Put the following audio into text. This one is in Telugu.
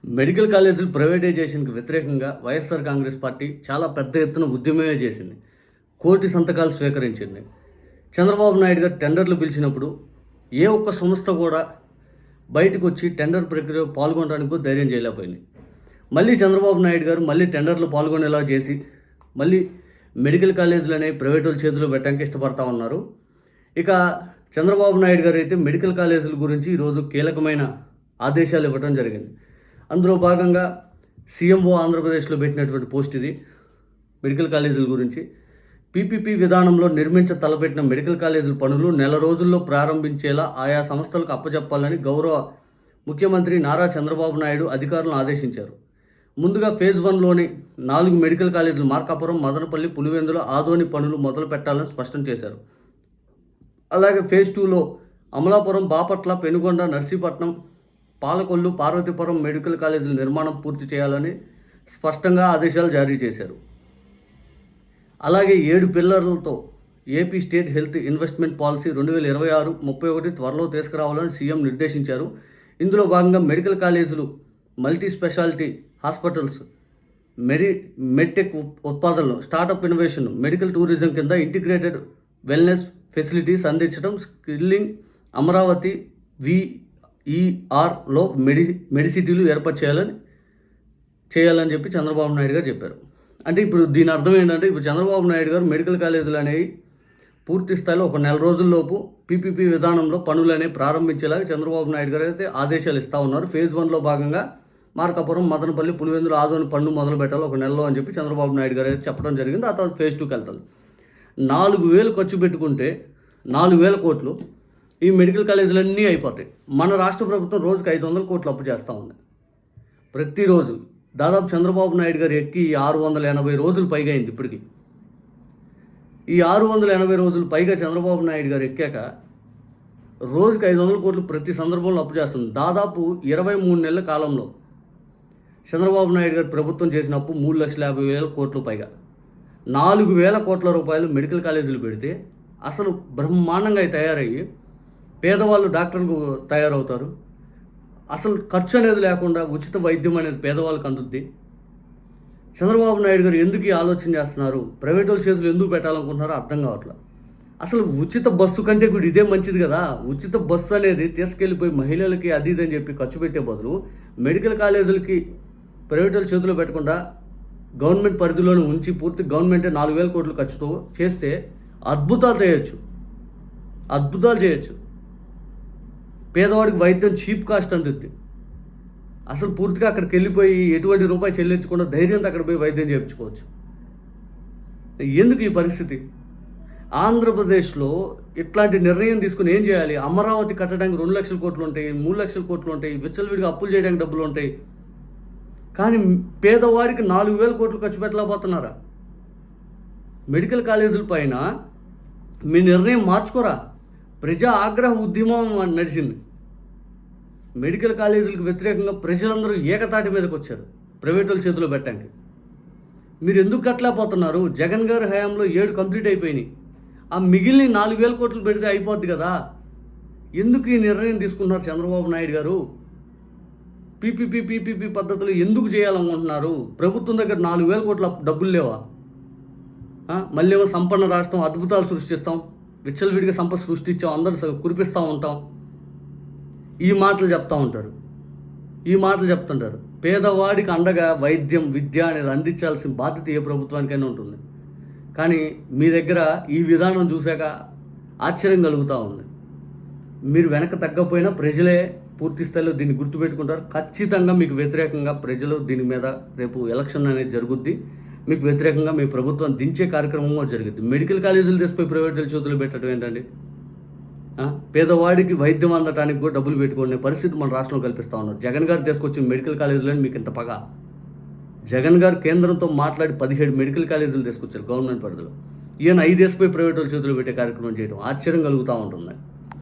మెడికల్ కాలేజీల ప్రైవేటైజేషన్కి వ్యతిరేకంగా వైఎస్ఆర్ కాంగ్రెస్ పార్టీ చాలా పెద్ద ఎత్తున ఉద్యమమే చేసింది. కోటి సంతకాలు స్వీకరించింది. చంద్రబాబు నాయుడు గారు టెండర్లు పిలిచినప్పుడు ఏ ఒక్క సంస్థ కూడా బయటకు వచ్చి టెండర్ ప్రక్రియ పాల్గొనడానికి ధైర్యం చేయలేకపోయింది. మళ్ళీ చంద్రబాబు నాయుడు గారు మళ్ళీ టెండర్లు పాల్గొనేలా చేసి మళ్ళీ మెడికల్ కాలేజీలు అనేవి ప్రైవేట్ వాళ్ళ చేతిలో పెట్టడానికి ఇష్టపడతా ఉన్నారు. ఇక చంద్రబాబు నాయుడు గారు అయితే మెడికల్ కాలేజీల గురించి ఈరోజు కీలకమైన ఆదేశాలు ఇవ్వడం జరిగింది. అందులో భాగంగా సీఎంఓ ఆంధ్రప్రదేశ్లో పెట్టినటువంటి పోస్ట్ ఇది. మెడికల్ కాలేజీల గురించి పీపీపీ విధానంలో తలపెట్టిన మెడికల్ కాలేజీల పనులు నెల రోజుల్లో ప్రారంభించేలా ఆయా సంస్థలకు అప్పచెప్పాలని గౌరవ ముఖ్యమంత్రి నారా చంద్రబాబు నాయుడు అధికారులను ఆదేశించారు. ముందుగా ఫేజ్ 1లోని 4 మెడికల్ కాలేజీలు మార్కాపురం, మదనపల్లి, పులివెందుల, ఆదోని పనులు మొదలు పెట్టాలని స్పష్టం చేశారు. అలాగే ఫేజ్ 2లో అమలాపురం, బాపట్ల, పెనుగొండ, నర్సీపట్నం, పాలకొల్లు, పార్వతీపురం మెడికల్ కాలేజీల నిర్మాణం పూర్తి చేయాలని స్పష్టంగా ఆదేశాలు జారీ చేశారు. అలాగే 7 పిల్లర్లతో AP state health investment policy 2026-31 త్వరలో తీసుకురావాలని సీఎం నిర్దేశించారు. ఇందులో భాగంగా మెడికల్ కాలేజీలు, మల్టీ స్పెషాలిటీ హాస్పిటల్స్, మెడ్టెక్ ఉత్పాదనలు, స్టార్టప్ ఇన్నోవేషన్, మెడికల్ టూరిజం కింద ఇంటిగ్రేటెడ్ వెల్నెస్ ఫెసిలిటీస్ అందించడం, స్కిల్లింగ్, అమరావతి VERలో మెడిసిటీలు ఏర్పాటు చేయాలని చెప్పి చంద్రబాబు నాయుడు గారు చెప్పారు. అంటే ఇప్పుడు దీని అర్థం ఏంటంటే, ఇప్పుడు చంద్రబాబు నాయుడు గారు మెడికల్ కాలేజీలు అనేవి పూర్తి స్థాయిలో ఒక నెల రోజుల్లోపు పీపీపీ విధానంలో పనులు అనేవి ప్రారంభించేలాగా చంద్రబాబు నాయుడు గారు అయితే ఆదేశాలు ఇస్తూ ఉన్నారు. ఫేజ్ 1లో భాగంగా మార్కాపురం, మదనపల్లి, పులివెందులు, ఆదోని పనులు మొదలు పెట్టాలి ఒక నెలలో అని చెప్పి చంద్రబాబు నాయుడు గారు అయితే చెప్పడం జరిగింది. ఆ తర్వాత ఫేజ్ 2కి వెళ్తారు. 4,000 ఖర్చు పెట్టుకుంటే 4,000 కోట్లు ఈ మెడికల్ కాలేజీలన్నీ అయిపోతాయి. మన రాష్ట్ర ప్రభుత్వం రోజుకి 500 కోట్లు అప్పు చేస్తూ ఉంది ప్రతిరోజు. దాదాపు చంద్రబాబు నాయుడు గారు ఎక్కి 680 రోజులు పైగా అయింది ఇప్పటికి. ఈ 680 రోజులు పైగా చంద్రబాబు నాయుడు గారు ఎక్కాక రోజుకి 500 కోట్లు ప్రతి సందర్భంలో అప్పు చేస్తుంది. దాదాపు 23 నెలల కాలంలో చంద్రబాబు నాయుడు గారు ప్రభుత్వం చేసిన అప్పు 3,50,000 కోట్లు పైగా. 4,000 కోట్ల రూపాయలు మెడికల్ కాలేజీలు పెడితే అసలు బ్రహ్మాండంగా తయారయ్యి పేదవాళ్ళు డాక్టర్లు తయారవుతారు. అసలు ఖర్చు అనేది లేకుండా ఉచిత వైద్యం అనేది పేదవాళ్ళకి అందుద్ది. చంద్రబాబు నాయుడు గారు ఎందుకు ఈ ఆలోచన చేస్తున్నారు, ప్రైవేట్ వాళ్ళ చేతులు ఎందుకు పెట్టాలనుకుంటున్నారో అర్థం కావట్లా. అసలు ఉచిత బస్సు కంటే కూడా ఇదే మంచిది కదా. ఉచిత బస్సు అనేది తీసుకెళ్ళిపోయి మహిళలకి అది ఇదని చెప్పి ఖర్చు పెట్టే బదులు మెడికల్ కాలేజీలకి ప్రైవేట్ వాళ్ళ చేతిలో పెట్టకుండా గవర్నమెంట్ పరిధిలోనే ఉంచి పూర్తి గవర్నమెంటే 4,000 కోట్లు ఖర్చుతో చేస్తే అద్భుతాలు చేయొచ్చు. పేదవాడికి వైద్యం చీప్ కాస్ట్ అందుద్ది. అసలు పూర్తిగా అక్కడికి వెళ్ళిపోయి ఎటువంటి రూపాయి చెల్లించకుండా ధైర్యంతో అక్కడ పోయి వైద్యం చేయించుకోవచ్చు. ఎందుకు ఈ పరిస్థితి? ఆంధ్రప్రదేశ్లో ఇట్లాంటి నిర్ణయం తీసుకుని ఏం చేయాలి? అమరావతి కట్టడానికి 2 లక్షల కోట్లు ఉంటాయి, 3 లక్షల కోట్లు ఉంటాయి, విచ్చలవిడిగా అప్పులు చేయడానికి డబ్బులు ఉంటాయి. కానీ పేదవాడికి 4,000 కోట్లు ఖర్చు పెట్టలేకపోతున్నారా? మెడికల్ కాలేజీల పైన మీ నిర్ణయం మార్చుకోరా. ప్రజా ఆగ్రహ ఉద్యమం నడిచింది. మెడికల్ కాలేజీలకు వ్యతిరేకంగా ప్రజలందరూ ఏకతాటి మీదకి వచ్చారు ప్రైవేట్ వాళ్ళ చేతిలో పెట్టడానికి. మీరు ఎందుకు కట్టలేకపోతున్నారు? జగన్ గారి హయాంలో 7 కంప్లీట్ అయిపోయినాయి. ఆ మిగిలిన 4,000 కోట్లు పెడితే అయిపోద్ది కదా. ఎందుకు ఈ నిర్ణయం తీసుకున్నారు చంద్రబాబు నాయుడు గారు? పీపీపీ పద్ధతులు ఎందుకు చేయాలనుకుంటున్నారు? ప్రభుత్వం దగ్గర 4,000 కోట్ల డబ్బులు లేవా? మళ్ళీ ఏమో సంపన్న రాష్ట్రం, అద్భుతాలు సృష్టిస్తాం, విచ్చలవిడిగా సంపద సృష్టించాం, అందరూ కురిపిస్తూ ఉంటాం, ఈ మాటలు చెప్తుంటారు. పేదవాడికి అండగా వైద్యం, విద్య అనేది అందించాల్సిన బాధ్యత ఏ ప్రభుత్వానికైనా ఉంటుంది. కానీ మీ దగ్గర ఈ విధానం చూశాక ఆశ్చర్యం కలుగుతూ ఉంది. మీరు వెనక తగ్గపోయినా ప్రజలే పూర్తి స్థాయిలో దీన్ని గుర్తుపెట్టుకుంటారు. ఖచ్చితంగా మీకు వ్యతిరేకంగా ప్రజలు దీని మీద రేపు ఎలక్షన్ అనేది జరుగుద్ది. మీకు వ్యతిరేకంగా మీ ప్రభుత్వం దించే కార్యక్రమం జరుగుద్ది. మెడికల్ కాలేజీలు తెసిపోయి ప్రైవేట్ చేతులు పెట్టడం ఏంటండి? పేదవాడికి వైద్యం అందటానికి కూడా డబ్బులు పెట్టుకునే పరిస్థితి మన రాష్ట్రంలో కల్పిస్తూ ఉన్నారు. జగన్ గారు తీసుకొచ్చిన మెడికల్ కాలేజీలని మీకు ఇంత పగ. జగన్ గారు కేంద్రంతో మాట్లాడి 17 మెడికల్ కాలేజీలు తీసుకొచ్చారు గవర్నమెంట్ పరిధిలో. ఈయన 5 వేసిపోయి ప్రైవేట్ చేతులు పెట్టే కార్యక్రమం చేయడం ఆశ్చర్యం కలుగుతూ ఉంటుంది.